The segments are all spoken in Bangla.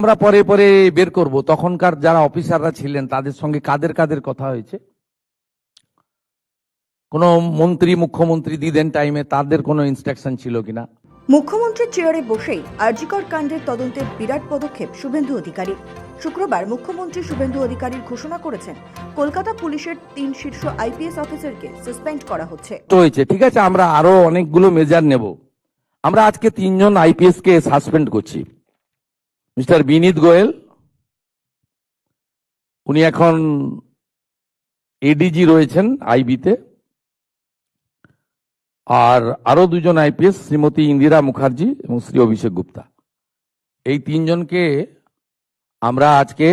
আমরা পরে পরে বের করব তখনকার যারা অফিসাররা ছিলেন তাদের সঙ্গে কাদের কাদের কথা হয়েছে, কোন মন্ত্রী মুখ্যমন্ত্রী দিদেন টাইমে তাদের কোনো ইনস্ট্রাকশন ছিল কিনা। মুখ্যমন্ত্রীর চেয়ারে বসেই আরজিকর কাণ্ডের তদন্তের বিরাট পদক্ষেপ শুভেন্দু অধিকারী। শুক্রবার মুখ্যমন্ত্রী শুভেন্দু অধিকারীর ঘোষণা করেছেন কলকাতা পুলিশের 3 শীর্ষ আইপিএস অফিসারকে সাসপেন্ড করা হচ্ছে। হয়েছে, ঠিক আছে, আমরা আরো অনেকগুলো মেজার নেব। আমরা আজকে 3 জন আইপিএস কে সাসপেন্ড করছি। মিস্টার বিনীত গোয়েল, উনি এখন এডিজি রয়েছেন আইবিতে, আর আরো 2 জন আইপিএস, শ্রীমতী ইন্দিরা মুখার্জি এবং শ্রী অভিষেক গুপ্তা। এই 3 জনকে আমরা আজকে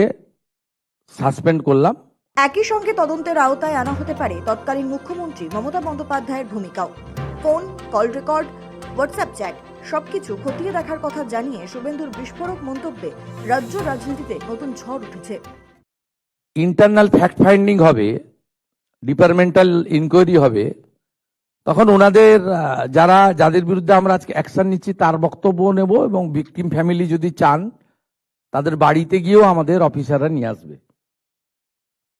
সাসপেন্ড করলাম। একই সঙ্গে তদন্তের আওতায় আনা হতে পারে তৎকালীন মুখ্যমন্ত্রী মমতা বন্দ্যোপাধ্যায়ের ভূমিকাও। Phone, call record, WhatsApp chat সবকিছু খতিয়ে দেখার কথা জানিয়ে শুভেন্দুর বিস্ফোরক মন্তব্যে রাজ্য রাজনীতিতে নতুন ঝড় উঠেছে। ইন্টারনাল ফ্যাক্ট ফাইন্ডিং হবে, ডিপার্টমেন্টাল ইনকোয়ারি হবে, তখন ওনাদের যাদের বিরুদ্ধে আমরা আজকে অ্যাকশন নিচ্ছি তার বক্তব্য নেব, এবং ভিকটিম ফ্যামিলি যদি চান তাদের বাড়িতে গিয়েও আমাদের অফিসাররা নিয়ে আসবে,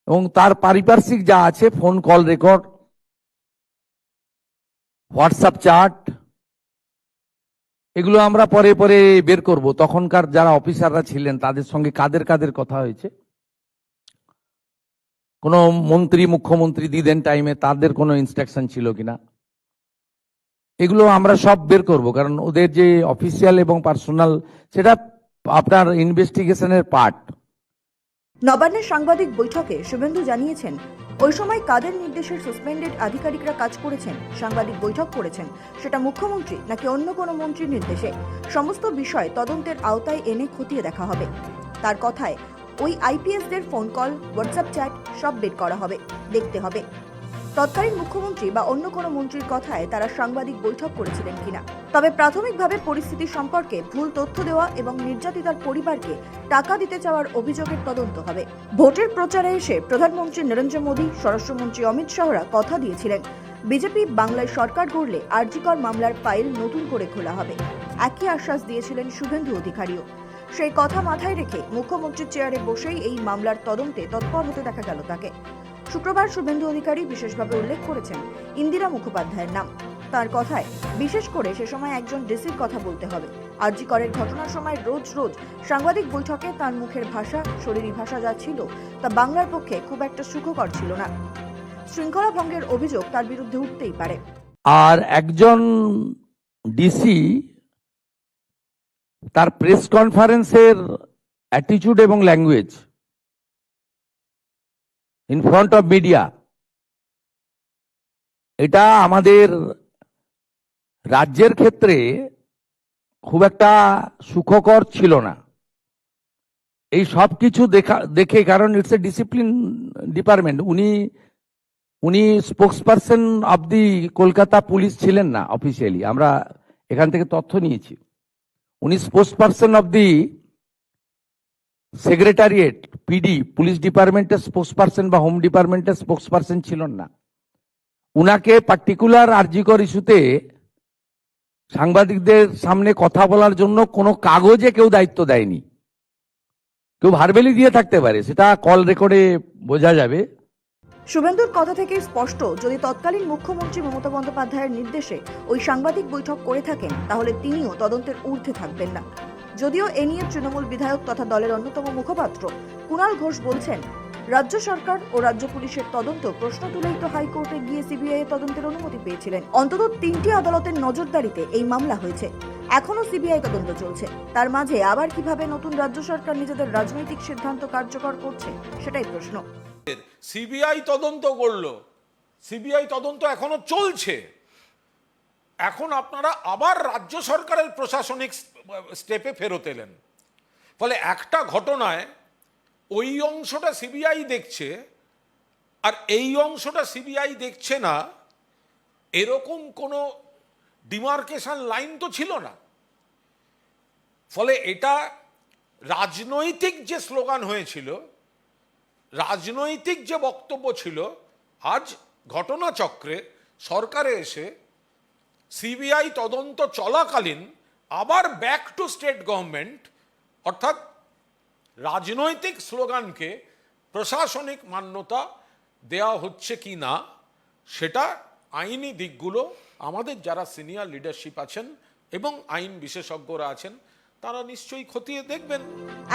এবং তার পারিপার্শ্বিক যা আছে, phone call record, WhatsApp chat, এগুলো আমরা পরে পরে বের করব তখনকার যারা অফিসাররা ছিলেন তাদের সঙ্গে কাদের কাদের কথা হয়েছে, কোন মন্ত্রী মুখ্যমন্ত্রী দিদেন টাইমে তাদের কোনো ইনস্ট্রাকশন ছিল কিনা, এগুলো আমরা সব বের করব। কারণ ওদের যে অফিসিয়াল এবং পার্সোনাল, সেটা আপনার ইনভেস্টিগেশনের পার্ট। নবান্নের সাংবাদিক বৈঠকে শুভেন্দু জানিয়েছেন ওই সময় কাদের নির্দেশে সাসপেন্ডেড আধিকারিকরা কাজ করেছেন, সাংবাদিক বৈঠক করেছেন, সেটা মুখ্যমন্ত্রী নাকি অন্য কোনো মন্ত্রীর নির্দেশে, সমস্ত বিষয় তদন্তের আওতায় এনে খতিয়ে দেখা হবে। তার কথায় ওই আইপিএসদের ফোন কল, হোয়াটসঅ্যাপ চ্যাট সব বের করা হবে, দেখতে হবে তৎকালীন মুখ্যমন্ত্রী বা অন্য কোনো মন্ত্রীর কথায় তারা সাংবাদিক বৈঠক করেছিলেন কিনা। তবে প্রাথমিকভাবে পরিস্থিতি সম্পর্কে ভুল তথ্য দেওয়া এবং নির্যাতিতার পরিবারকে টাকা দিতে চাওয়ার অভিযোগের তদন্ত হবে। ভোটের প্রচারে এসে প্রধানমন্ত্রী নরেন্দ্র মোদী, স্বরাষ্ট্রমন্ত্রী অমিত শাহরা কথা দিয়েছিলেন বিজেপি বাংলায় সরকার গড়লে আরজিকর মামলার ফাইল নতুন করে খোলা হবে। একই আশ্বাস দিয়েছিলেন শুভেন্দু অধিকারীও। সেই কথা মাথায় রেখে মুখ্যমন্ত্রীর চেয়ারে বসেই এই মামলার তদন্তে তৎপর হতে দেখা গেল তাকে। শুক্রবার শুভেন্দু অধিকারী বিশেষভাবে উল্লেখ করেছেন ইন্দিরা মুখোপাধ্যায়ের নাম। তার কথায় বিশেষ করে সে সময় একজন ডিসির কথা বলতে হবে। আরজি করের ঘটনার সময় রোজ রোজ সাংবাদিক বৈঠকে তার মুখের ভাষা, শরীরী ভাষা যা ছিল তা বাংলার পক্ষে খুব একটা সুখকর ছিল না। শৃঙ্খলা ভঙ্গের অভিযোগ তার বিরুদ্ধে উঠতেই পারে। আর একজন ডিসি তার প্রেস কনফারেন্সের অ্যাটিটিউড এবং language in front of media, এটা আমাদের রাজ্যের ক্ষেত্রে খুব একটা সুখকর ছিল না। এই সব কিছু দেখে, কারণ ইটস এ ডিসিপ্লিন ডিপার্টমেন্ট, উনি spokesperson of the Kolkata police ছিলেন না অফিসিয়ালি, আমরা এখান থেকে তথ্য নিয়েছি। উনি spokesperson of the secretariat, PD, police ডিপার্টমেন্টের স্পোক্সপারসন বা হোম ডিপার্টমেন্টের স্পোক্সপারসন ছিলেন না। উনাকে পার্টিকুলার আরজিকর ইস্যুতে সাংবাদিকদের সামনে কথা বলার জন্য কোনো কাগজে কেউ দায়িত্ব দেয়নি। কেউ ভার্বেলি দিয়ে থাকতে পারে, সেটা কল রেকর্ডে বোঝা যাবে। শুভেন্দুর কথা থেকে স্পষ্ট, যদি তৎকালীন মুখ্যমন্ত্রী মমতা বন্দ্যোপাধ্যায়ের নির্দেশে ওই সাংবাদিক বৈঠক করে থাকেন তাহলে তিনিও তদন্তের ঊর্ধ্বে থাকবেন না। যদিও এ নিয়ে তৃণমূল বিধায়ক তথা দলের অন্যতম মুখপাত্র কুণাল ঘোষ বলছেন, রাজ্য সরকার ও রাজ্য পুলিশের তদন্ত প্রশ্ন তুলেই তো হাইকোর্টে গিয়ে সিবিআই তদন্তের অনুমতি পেয়েছিলেন। অন্তত 3টি আদালতের নজরদারিতে এই মামলা হয়েছে, এখনো সিবিআই তদন্ত চলছে। তার মাঝে আবার কিভাবে নতুন রাজ্য সরকার নিজেদের রাজনৈতিক সিদ্ধান্ত কার্যকর করছে, সেটাই প্রশ্ন। সিবিআই তদন্ত করলো, সিবিআই তদন্ত এখনো চলছে, এখন আপনারা আবার রাজ্য সরকারের প্রশাসনিক স্টেপে ফেরত এলেন। ফলে একটা ঘটনায় ওই অংশটা সিবিআই দেখছে আর এই অংশটা সিবিআই দেখছে না, এরকম কোনো ডিমার্কেশন লাইন তো ছিল না। ফলে এটা রাজনৈতিক যে স্লোগান হয়েছিল, রাজনৈতিক যে বক্তব্য ছিল, আজ ঘটনাচক্রে সরকারে এসে সিবিআই তদন্ত চলাকালীন আবার ব্যাক টু স্টেট গভর্নমেন্ট, অর্থাৎ রাজনৈতিক স্লোগানকে প্রশাসনিক মান্যতা দেয়া হচ্ছে কি না সেটা আইনি দিকগুলো আমাদের যারা সিনিয়র লিডারশিপ আছেন এবং আইন বিশেষজ্ঞরা আছেন তারা নিশ্চয়ই খতিয়ে দেখবেন।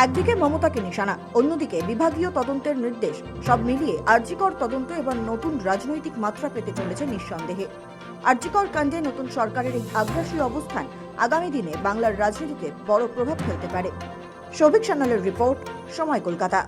একদিকে মমতাকে নিশানা, অন্যদিকে বিভাগীয় তদন্তের নির্দেশ, সব মিলিয়ে আরজিকর তদন্ত এবার নতুন রাজনৈতিক মাত্রা পেতে চলেছে নিঃসন্দেহে। আরজিকর কাণ্ডে নতুন সরকারের এই আগ্রাসী অবস্থান আগামী দিনে বাংলার রাজনীতিতে বড় প্রভাব ফেলতে পারে। সৌভিক সান্যালের রিপোর্ট, সময় কলকাতা।